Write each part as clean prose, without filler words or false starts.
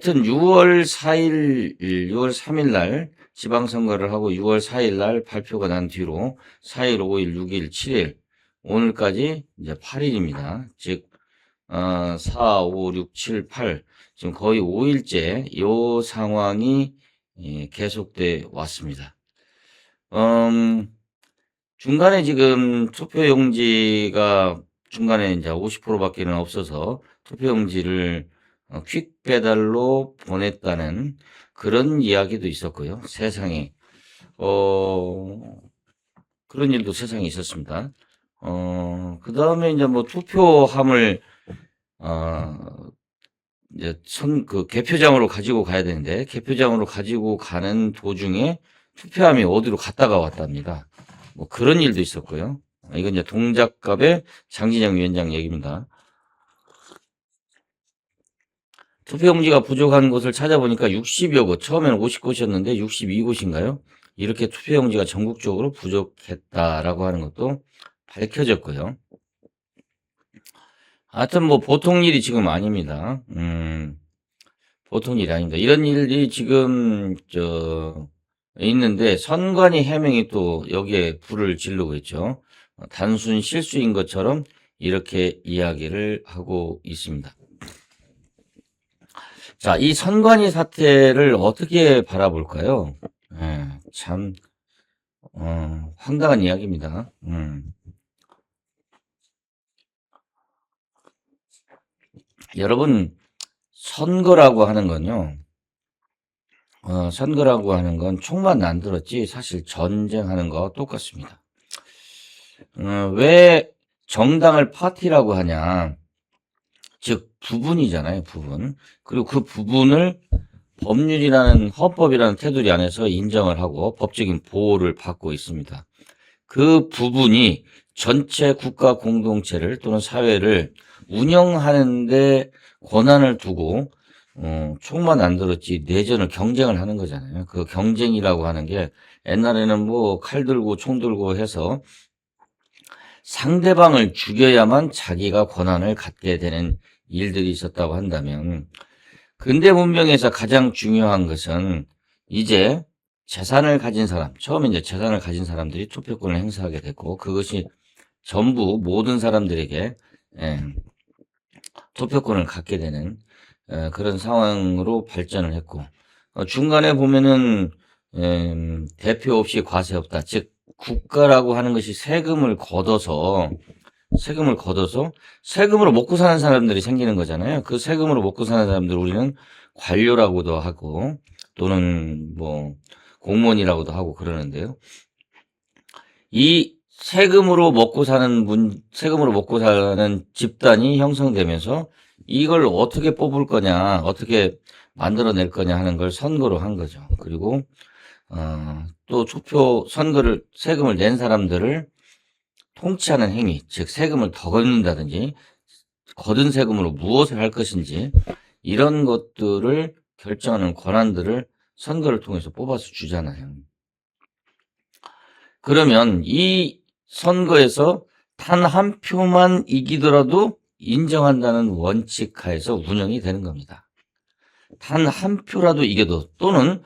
하여튼 6월 4일, 6월 3일 날 지방선거를 하고 6월 4일 날 발표가 난 뒤로 4일, 5일, 6일, 7일, 오늘까지 이제 8일입니다. 즉, 4, 5, 6, 7, 8, 지금 거의 5일째 이 상황이 계속돼 왔습니다. 중간에 지금 투표용지가 중간에 이제 50%밖에는 없어서 투표용지를 퀵 배달로 보냈다는 그런 이야기도 있었고요. 세상에 그런 일도 세상에 있었습니다. 그 다음에 이제 뭐 투표함을 이제 그 개표장으로 가지고 가야 되는데 개표장으로 가지고 가는 도중에 투표함이 어디로 갔다가 왔답니다. 뭐 그런 일도 있었고요. 이건 이제 동작갑의 장진영 위원장 얘기입니다. 투표용지가 부족한 곳을 찾아보니까 60여 곳, 처음에는 50곳이었는데 62곳인가요? 이렇게 투표용지가 전국적으로 부족했다라고 하는 것도 밝혀졌고요. 하여튼 뭐 보통 일이 지금 아닙니다. 보통 일이 아닙니다. 이런 일이 지금 있는데 선관위 해명이 또 여기에 불을 지르고 있죠. 단순 실수인 것처럼 이렇게 이야기를 하고 있습니다. 자, 이 선관위 사태를 어떻게 바라볼까요? 참 황당한 이야기입니다. 여러분, 선거라고 하는 건요. 선거라고 하는 건 총만 안 들었지 사실 전쟁하는 거와 똑같습니다. 왜 정당을 파티라고 하냐? 즉 부분이잖아요, 부분. 그리고 그 부분을 법률이라는 헌법이라는 테두리 안에서 인정을 하고 법적인 보호를 받고 있습니다. 그 부분이 전체 국가 공동체를 또는 사회를 운영하는데 권한을 두고 총만 안 들었지 내전을 경쟁을 하는 거잖아요. 그 경쟁이라고 하는 게 옛날에는 뭐 칼 들고 총 들고 해서 상대방을 죽여야만 자기가 권한을 갖게 되는 일들이 있었다고 한다면 근대 문명에서 가장 중요한 것은 이제 재산을 가진 사람, 처음에 이제 재산을 가진 사람들이 투표권을 행사하게 됐고 그것이 전부 모든 사람들에게 투표권을 갖게 되는 그런 상황으로 발전을 했고 중간에 보면은 대표 없이 과세 없다. 즉 국가라고 하는 것이 세금을 걷어서 세금으로 먹고 사는 사람들이 생기는 거잖아요. 그 세금으로 먹고 사는 사람들 우리는 관료라고도 하고 또는 뭐 공무원이라고도 하고 그러는데요. 이 세금으로 먹고 사는 집단이 형성되면서 이걸 어떻게 뽑을 거냐, 어떻게 만들어낼 거냐 하는 걸 선거로 한 거죠. 그리고 또 세금을 낸 사람들을 통치하는 행위, 즉 세금을 더 걷는다든지 거둔 세금으로 무엇을 할 것인지 이런 것들을 결정하는 권한들을 선거를 통해서 뽑아서 주잖아요. 그러면 이 선거에서 단 한 표만 이기더라도 인정한다는 원칙 하에서 운영이 되는 겁니다. 단 한 표라도 이겨도 또는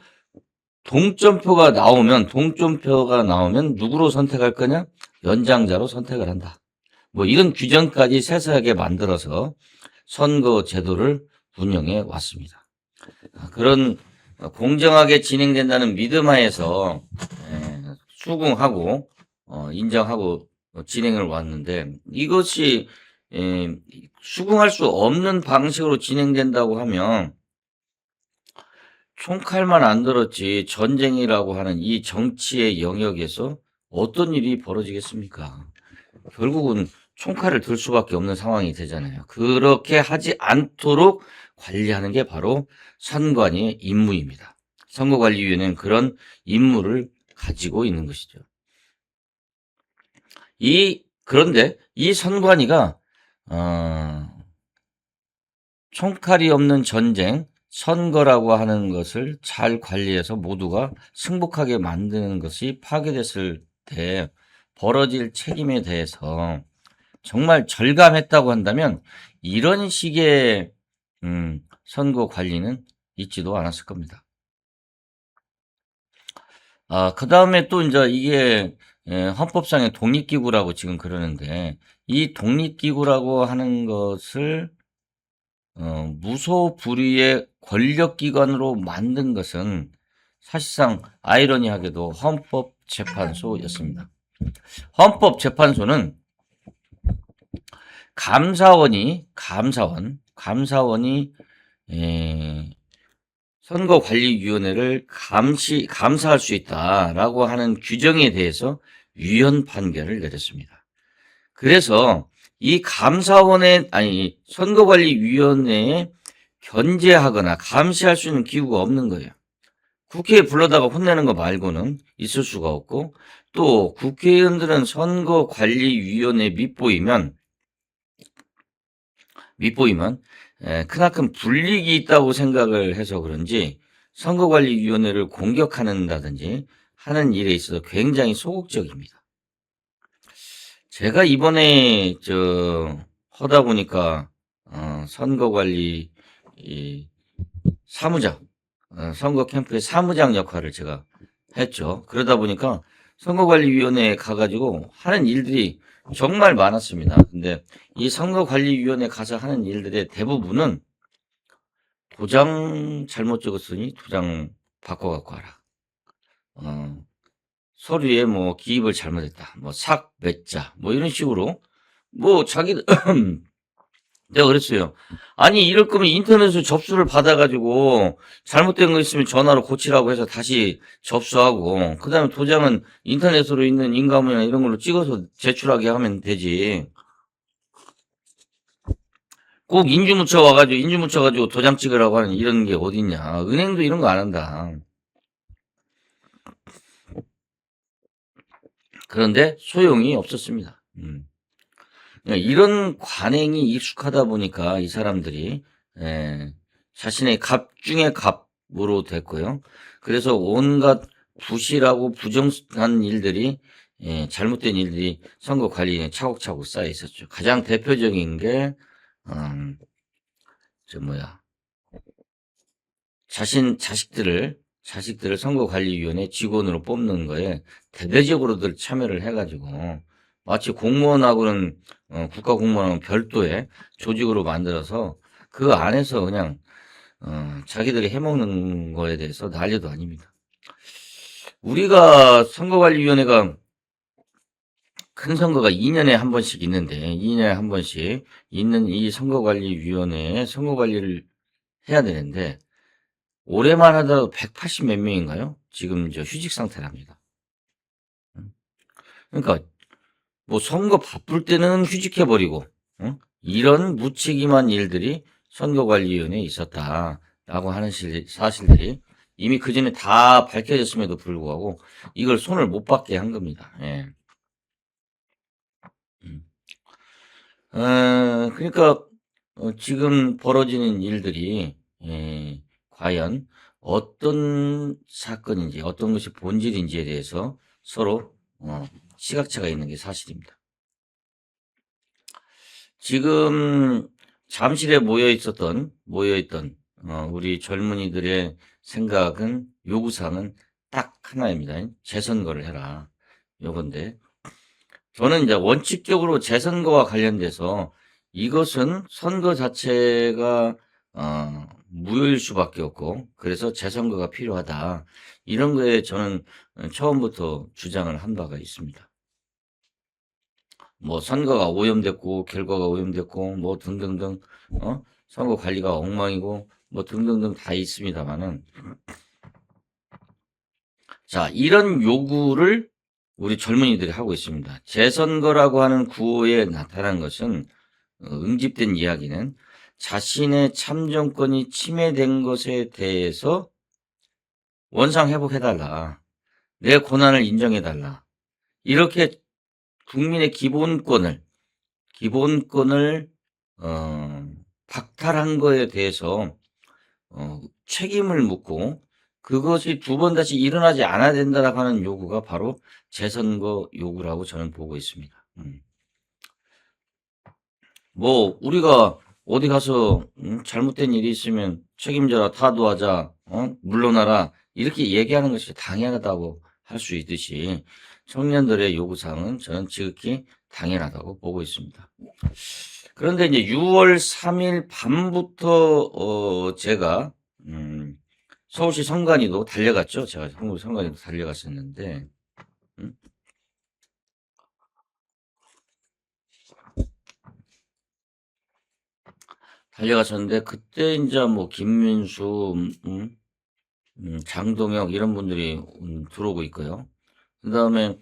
동점표가 나오면 누구로 선택할 거냐? 연장자로 선택을 한다. 뭐 이런 규정까지 세세하게 만들어서 선거 제도를 운영해 왔습니다. 그런 공정하게 진행된다는 믿음 하에서 수긍하고 인정하고 진행을 왔는데 이것이 수긍할 수 없는 방식으로 진행된다고 하면 총칼만 안 들었지 전쟁이라고 하는 이 정치의 영역에서 어떤 일이 벌어지겠습니까? 결국은 총칼을 들 수밖에 없는 상황이 되잖아요. 그렇게 하지 않도록 관리하는 게 바로 선관위의 임무입니다. 선거관리위원회는 그런 임무를 가지고 있는 것이죠. 그런데 이 선관위가 총칼이 없는 전쟁, 선거라고 하는 것을 잘 관리해서 모두가 승복하게 만드는 것이 파괴됐을 때 벌어질 책임에 대해서 정말 절감했다고 한다면 이런 식의 선거 관리는 있지도 않았을 겁니다. 그 다음에 또 이제 이게 헌법상의 독립기구라고 지금 그러는데, 이 독립기구라고 하는 것을 무소불위의 권력기관으로 만든 것은 사실상 아이러니하게도 헌법재판소였습니다. 헌법재판소는 감사원이 선거관리위원회를 감사할 수 있다라고 하는 규정에 대해서 위헌 판결을 내렸습니다. 그래서 이 선거관리위원회에 견제하거나 감시할 수 있는 기구가 없는 거예요. 국회에 불러다가 혼내는 거 말고는 있을 수가 없고, 또 국회의원들은 선거관리위원회 밑보이면 크나큰 불이익이 있다고 생각을 해서 그런지 선거관리위원회를 공격하는다든지 하는 일에 있어서 굉장히 소극적입니다. 제가 이번에 하다 보니까 선거관리 사무장, 선거 캠프의 사무장 역할을 제가 했죠. 그러다 보니까 선거관리위원회에 가가지고 하는 일들이 정말 많았습니다. 근데 이 선거관리위원회 가서 하는 일들의 대부분은 도장 잘못 찍었으니 도장 바꿔갖고 와라. 서류에 뭐 기입을 잘못했다. 뭐 삭, 맺자. 뭐 이런 식으로. 뭐 자기들, 내가 그랬어요. 아니, 이럴 거면 인터넷으로 접수를 받아가지고 잘못된 거 있으면 전화로 고치라고 해서 다시 접수하고, 그 다음에 도장은 인터넷으로 있는 인감이나 이런 걸로 찍어서 제출하게 하면 되지. 꼭 인주문처 가지고 도장 찍으라고 하는 이런 게 어딨냐. 은행도 이런 거 안 한다. 그런데 소용이 없었습니다. 이런 관행이 익숙하다 보니까 이 사람들이 자신의 갑 중에 갑으로 됐고요. 그래서 온갖 부실하고 부정한 일들이 잘못된 일들이 선거 관리에 차곡차곡 쌓여 있었죠. 가장 대표적인 게 자식들을 선거관리위원회 직원으로 뽑는 거에 대대적으로들 참여를 해가지고 마치 공무원하고는 국가공무원하고는 별도의 조직으로 만들어서 그 안에서 그냥 자기들이 해먹는 거에 대해서 난리도 아닙니다. 우리가 선거관리위원회가 큰 선거가 2년에 한 번씩 있는데 2년에 한 번씩 있는 이 선거관리위원회에 선거관리를 해야 되는데 올해만 하더라도 180 몇 명인가요? 지금 휴직 상태랍니다. 그러니까 뭐 선거 바쁠 때는 휴직해버리고 이런 무책임한 일들이 선거관리위원회에 있었다라고 하는 사실들이 이미 그 전에 다 밝혀졌음에도 불구하고 이걸 손을 못 받게 한 겁니다. 예. 그러니까 지금 벌어지는 일들이 과연 어떤 사건인지 어떤 것이 본질인지에 대해서 서로 시각차가 있는 게 사실입니다. 지금 잠실에 모여있던 우리 젊은이들의 생각은, 요구사항은 딱 하나입니다. 재선거를 해라. 요건데 저는 이제 원칙적으로 재선거와 관련돼서 이것은 선거 자체가 무효일 수밖에 없고, 그래서 재선거가 필요하다. 이런 거에 저는 처음부터 주장을 한 바가 있습니다. 뭐 선거가 오염됐고 결과가 오염됐고 뭐 등등등 선거 관리가 엉망이고 뭐 등등등 다 있습니다만은, 자, 이런 요구를 우리 젊은이들이 하고 있습니다. 재선거라고 하는 구호에 나타난 것은 응집된 이야기는 자신의 참정권이 침해된 것에 대해서 원상회복해달라, 내 권한을 인정해달라, 이렇게 국민의 기본권을 박탈한 거에 대해서 책임을 묻고 그것이 두 번 다시 일어나지 않아야 된다라고 하는 요구가 바로 재선거 요구라고 저는 보고 있습니다. 뭐 우리가 어디 가서 잘못된 일이 있으면 책임져라, 타도하자, 물러나라, 이렇게 얘기하는 것이 당연하다고 할 수 있듯이 청년들의 요구사항은 저는 지극히 당연하다고 보고 있습니다. 그런데 이제 6월 3일 밤부터 제가 서울시 선관위도 달려갔죠. 제가 서울시 선관위도 달려갔었는데 달려갔었는데 그때 이제 뭐 김민수, 장동혁 이런 분들이 들어오고 있고요. 그다음에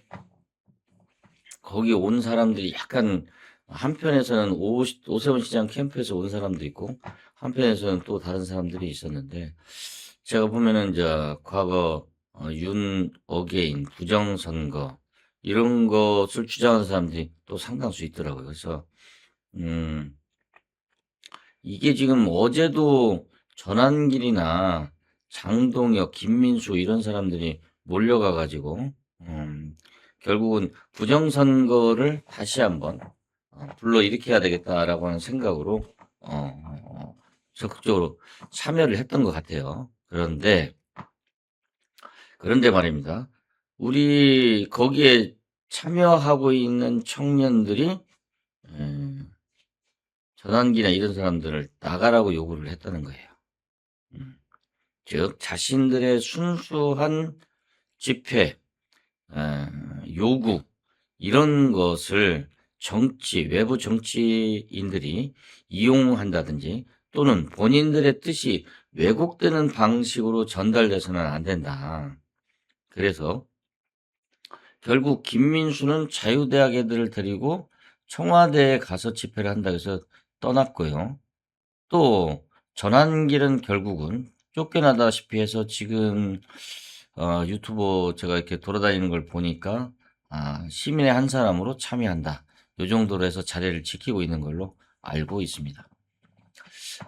거기 온 사람들이 약간 한편에서는 오세훈 시장 캠프에서 온 사람도 있고 한편에서는 또 다른 사람들이 있었는데 제가 보면은 이제 과거 윤 어게인 부정선거 이런 것을 주장하는 사람들이 또 상당수 있더라고요. 그래서 이게 지금 어제도 전한길이나 장동혁, 김민수 이런 사람들이 몰려가 가지고 결국은 부정선거를 다시 한번 불러일으켜야 되겠다라고 하는 생각으로 적극적으로 참여를 했던 것 같아요. 그런데 말입니다. 우리 거기에 참여하고 있는 청년들이 전환기나 이런 사람들을 나가라고 요구를 했다는 거예요. 즉 자신들의 순수한 집회, 요구 이런 것을 외부 정치인들이 이용한다든지 또는 본인들의 뜻이 왜곡되는 방식으로 전달돼서는 안 된다. 그래서 결국 김민수는 자유대학 애들을 데리고 청와대에 가서 집회를 한다고 해서 떠났고요. 또 전한길은 결국은 쫓겨나다시피 해서 지금 유튜버 제가 이렇게 돌아다니는 걸 보니까 시민의 한 사람으로 참여한다. 요 정도로 해서 자리를 지키고 있는 걸로 알고 있습니다.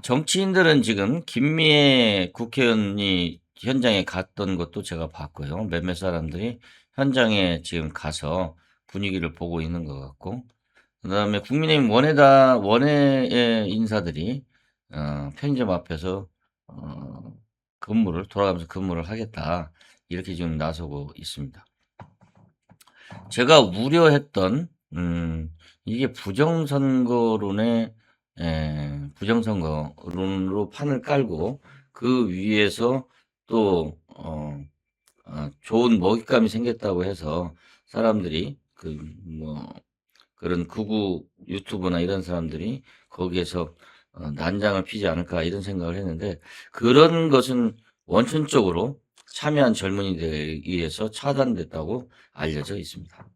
정치인들은 지금 김미애 국회의원이 현장에 갔던 것도 제가 봤고요. 몇몇 사람들이 현장에 지금 가서 분위기를 보고 있는 것 같고, 그 다음에 국민의힘 원외의 인사들이 편의점 앞에서 돌아가면서 근무를 하겠다. 이렇게 지금 나서고 있습니다. 제가 우려했던, 이게 부정선거론으로 판을 깔고 그 위에서 또, 좋은 먹잇감이 생겼다고 해서 사람들이 그런 극우 유튜버나 이런 사람들이 거기에서 난장을 피지 않을까 이런 생각을 했는데 그런 것은 원천적으로 참여한 젊은이들에 의해서 차단됐다고 알려져 있습니다.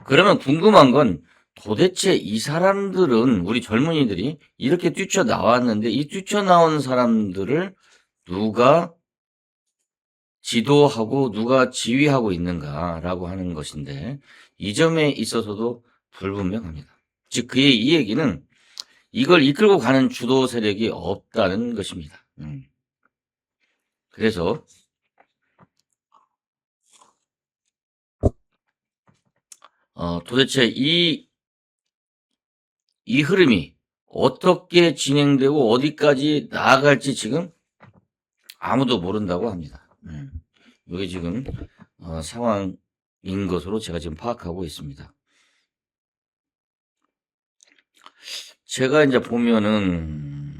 그러면 궁금한 건 도대체 이 사람들은 우리 젊은이들이 이렇게 뛰쳐나왔는데 이 뛰쳐나온 사람들을 누가 지도하고 누가 지휘하고 있는가라고 하는 것인데 이 점에 있어서도 불분명합니다. 즉 그의 이 얘기는 이걸 이끌고 가는 주도 세력이 없다는 것입니다. 그래서 도대체 이 흐름이 어떻게 진행되고 어디까지 나아갈지 지금 아무도 모른다고 합니다. 이게 지금 상황인 것으로 제가 지금 파악하고 있습니다. 제가 이제 보면은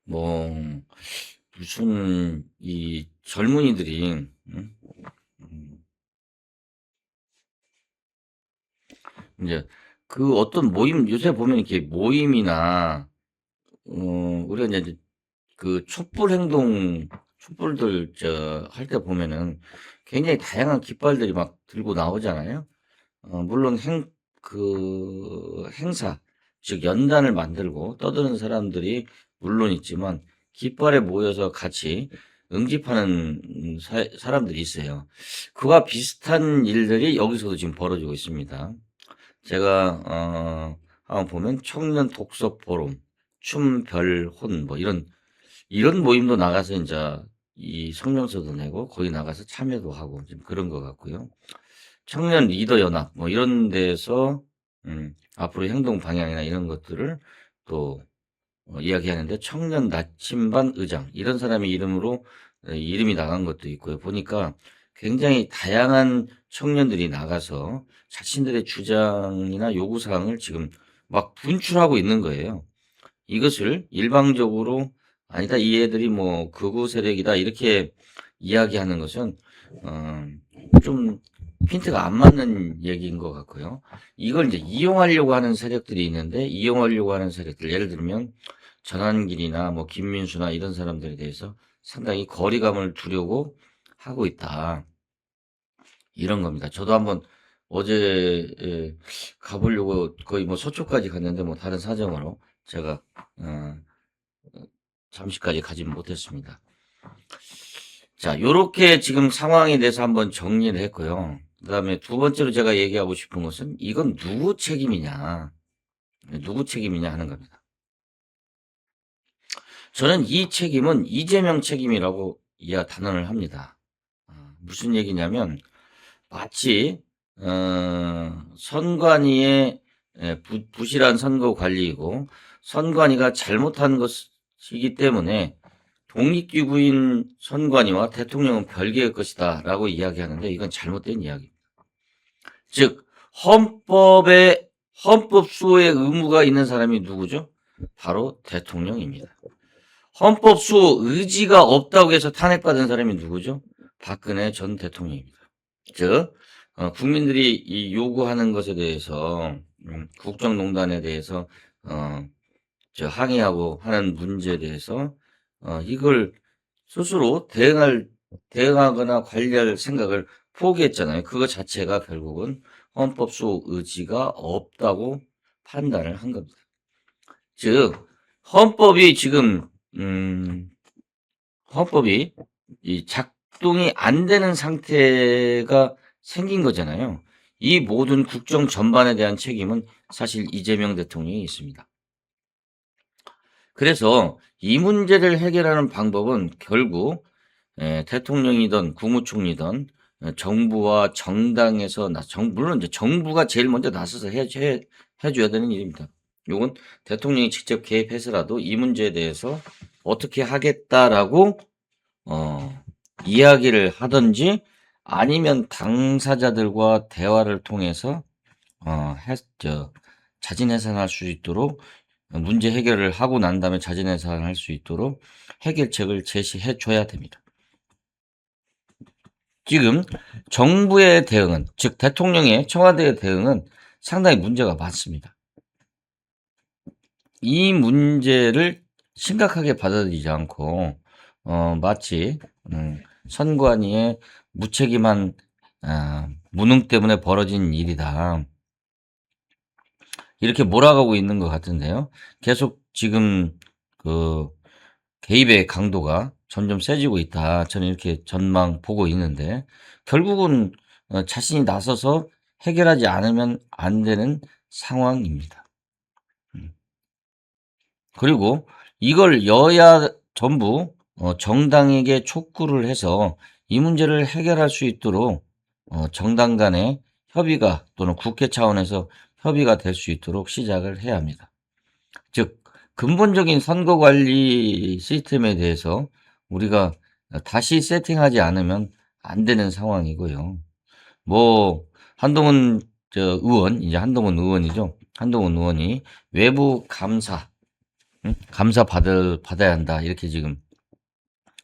뭐 무슨 이 젊은이들이 이제 그 어떤 모임 요새 보면 이렇게 모임이나 우리가 이제 그 촛불들 할 때 보면은 굉장히 다양한 깃발들이 막 들고 나오잖아요. 물론 행사, 즉 연단을 만들고 떠드는 사람들이 물론 있지만 깃발에 모여서 같이 응집하는 사람들이 있어요. 그와 비슷한 일들이 여기서도 지금 벌어지고 있습니다. 제가 한번 보면 청년 독서 포럼, 춤별혼 뭐 이런 모임도 나가서 이제 이 성명서도 내고 거기 나가서 참여도 하고 좀 그런 것 같고요. 청년 리더 연합 뭐 이런 데서 앞으로 행동 방향이나 이런 것들을 또 이야기하는데 청년 나침반 의장 이런 사람의 이름으로 이름이 나간 것도 있고요. 보니까 굉장히 다양한 청년들이 나가서 자신들의 주장이나 요구사항을 지금 막 분출하고 있는 거예요. 이것을 일방적으로 아니다, 이 애들이 뭐 극우 세력이다 이렇게 이야기하는 것은 좀 핀트가 안 맞는 얘기인 것 같고요. 이걸 이제 이용하려고 하는 세력들이 있는데 이용하려고 하는 세력들 예를 들면 전환길이나 뭐 김민수나 이런 사람들에 대해서 상당히 거리감을 두려고 하고 있다. 이런 겁니다. 저도 한번 어제 가보려고 거의 뭐 서초까지 갔는데 뭐 다른 사정으로 제가 어, 잠시까지 가지 못했습니다. 자, 요렇게 지금 상황에 대해서 한번 정리를 했고요. 그 다음에 두 번째로 제가 얘기하고 싶은 것은 이건 누구 책임이냐, 누구 책임이냐 하는 겁니다. 저는 이 책임은 이재명 책임이라고 단언을 합니다. 무슨 얘기냐면 마치 선관위의 부실한 선거 관리이고 선관위가 잘못한 것이기 때문에 독립기구인 선관위와 대통령은 별개의 것이다 라고 이야기하는데 이건 잘못된 이야기입니다. 즉 헌법 수호의 의무가 있는 사람이 누구죠? 바로 대통령입니다. 헌법 수호 의지가 없다고 해서 탄핵받은 사람이 누구죠? 박근혜 전 대통령입니다. 즉 국민들이 이 요구하는 것에 대해서 국정농단에 대해서 항의하고 하는 문제에 대해서 이걸 스스로 대응하거나 관리할 생각을 포기했잖아요. 그거 자체가 결국은 헌법 수호 의지가 없다고 판단을 한 겁니다. 즉 헌법이 지금 헌법이 이 작동이 안 되는 상태가 생긴 거잖아요. 이 모든 국정 전반에 대한 책임은 사실 이재명 대통령이 있습니다. 그래서 이 문제를 해결하는 방법은 결국 대통령이든 국무총리든 정부와 정당에서 물론 이제 정부가 제일 먼저 나서서 해줘야 되는 일입니다. 이건 대통령이 직접 개입해서라도 이 문제에 대해서 어떻게 하겠다라고 이야기를 하든지 아니면 당사자들과 대화를 통해서 자진 해산할 수 있도록 문제 해결을 하고 난 다음에 자진 해산할 수 있도록 해결책을 제시해 줘야 됩니다. 지금 정부의 대응은, 즉 대통령의 청와대의 대응은 상당히 문제가 많습니다. 이 문제를 심각하게 받아들이지 않고 마치 선관위의 무책임한 무능 때문에 벌어진 일이다. 이렇게 몰아가고 있는 것 같은데요. 계속 지금 그 개입의 강도가 점점 세지고 있다. 저는 이렇게 전망 보고 있는데 결국은 자신이 나서서 해결하지 않으면 안 되는 상황입니다. 그리고 이걸 여야 전부 정당에게 촉구를 해서 이 문제를 해결할 수 있도록 정당 간의 협의가 또는 국회 차원에서 협의가 될 수 있도록 시작을 해야 합니다. 즉 근본적인 선거 관리 시스템에 대해서 우리가 다시 세팅하지 않으면 안 되는 상황이고요. 뭐 한동훈 의원, 이제 한동훈 의원이죠. 한동훈 의원이 외부 감사 받아야 한다 이렇게 지금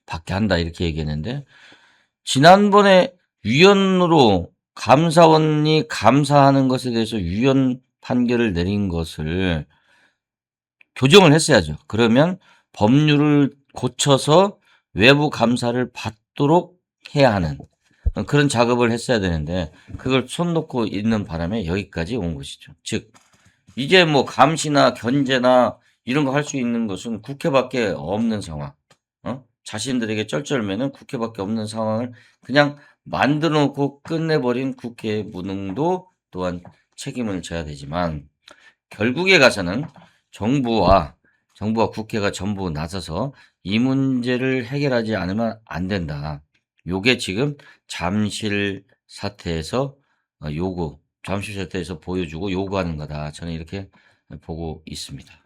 받게 한다 이렇게 얘기했는데 지난번에 위헌으로 감사원이 감사하는 것에 대해서 위헌 판결을 내린 것을 교정을 했어야죠. 그러면 법률을 고쳐서 외부 감사를 받도록 해야 하는 그런 작업을 했어야 되는데 그걸 손 놓고 있는 바람에 여기까지 온 것이죠. 즉 이제 뭐 감시나 견제나 이런 거 할 수 있는 것은 국회밖에 없는 상황. 자신들에게 쩔쩔매는 국회밖에 없는 상황을 그냥 만들어 놓고 끝내버린 국회의 무능도 또한 책임을 져야 되지만 결국에 가서는 정부와 국회가 전부 나서서 이 문제를 해결하지 않으면 안 된다. 요게 지금 잠실 사태에서 잠실 사태에서 보여주고 요구하는 거다. 저는 이렇게 보고 있습니다.